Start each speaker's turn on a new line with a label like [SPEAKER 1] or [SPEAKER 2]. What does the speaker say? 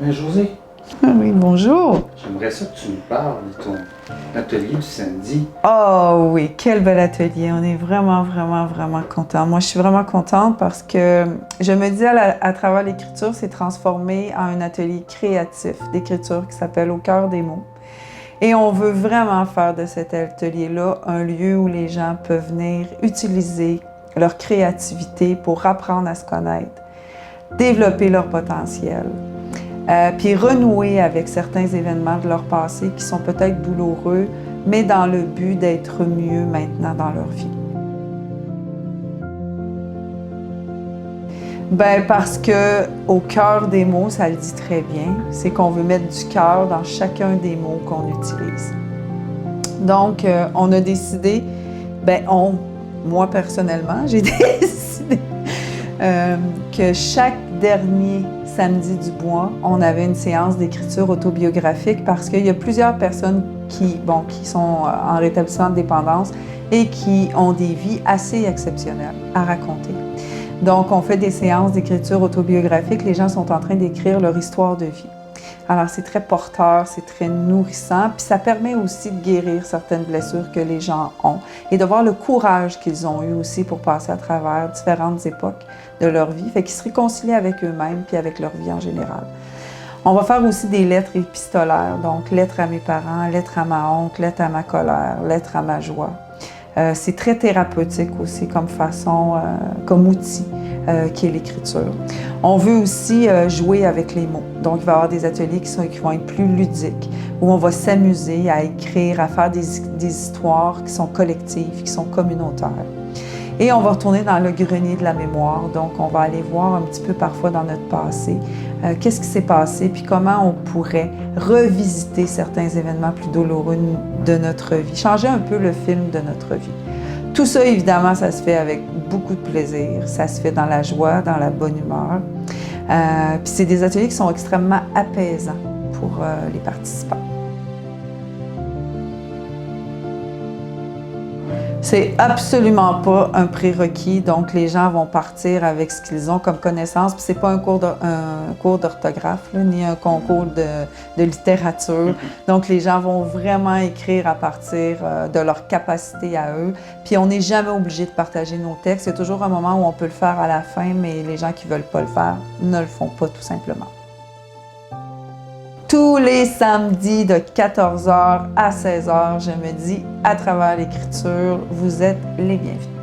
[SPEAKER 1] Mais José,
[SPEAKER 2] Oui, bonjour.
[SPEAKER 1] j'aimerais ça que tu me parles de ton atelier du samedi.
[SPEAKER 2] Oh oui, quel bel atelier. On est vraiment contents. Moi, je suis vraiment contente parce que je me dis à travers l'écriture, c'est transformé en un atelier créatif d'écriture qui s'appelle Au cœur des mots. Et on veut vraiment faire de cet atelier-là un lieu où les gens peuvent venir utiliser leur créativité pour apprendre à se connaître, développer leur potentiel. Puis renouer avec certains événements de leur passé qui sont peut-être douloureux, mais dans le but d'être mieux maintenant dans leur vie. Ben parce que au cœur des mots, ça le dit très bien, c'est qu'on veut mettre du cœur dans chacun des mots qu'on utilise. Donc, on a décidé, moi personnellement, j'ai décidé que chaque dernier samedi du mois, on avait une séance d'écriture autobiographique parce qu'il y a plusieurs personnes qui sont en rétablissement de dépendance et qui ont des vies assez exceptionnelles à raconter. Donc, on fait des séances d'écriture autobiographique. Les gens sont en train d'écrire leur histoire de vie. Alors, c'est très porteur, c'est très nourrissant, puis ça permet aussi de guérir certaines blessures que les gens ont et de voir le courage qu'ils ont eu aussi pour passer à travers différentes époques de leur vie, fait qu'ils se réconcilient avec eux-mêmes puis avec leur vie en général. On va faire aussi des lettres épistolaires, donc lettres à mes parents, lettres à ma honte, lettres à ma colère, lettres à ma joie. C'est très thérapeutique aussi comme façon, comme outil qui est l'écriture. On veut aussi jouer avec les mots. Donc, il va y avoir des ateliers qui vont être plus ludiques, où on va s'amuser à écrire, à faire des histoires qui sont collectives, qui sont communautaires. Et on va retourner dans le grenier de la mémoire. Donc, on va aller voir un petit peu parfois dans notre passé qu'est-ce qui s'est passé, puis comment on pourrait revisiter certains événements plus douloureux de notre vie, changer un peu le film de notre vie. Tout ça, évidemment, ça se fait avec beaucoup de plaisir. Ça se fait dans la joie, dans la bonne humeur. Puis c'est des ateliers qui sont extrêmement apaisants pour les participants. C'est absolument pas un prérequis, donc les gens vont partir avec ce qu'ils ont comme connaissance. Puis c'est pas un cours d'orthographe, ni un concours de littérature. Donc les gens vont vraiment écrire à partir de leur capacité à eux. Puis on n'est jamais obligé de partager nos textes. Il y a toujours un moment où on peut le faire à la fin, mais les gens qui veulent pas le faire ne le font pas tout simplement. Tous les samedis de 14h à 16h, je me dis, à travers l'écriture, vous êtes les bienvenus.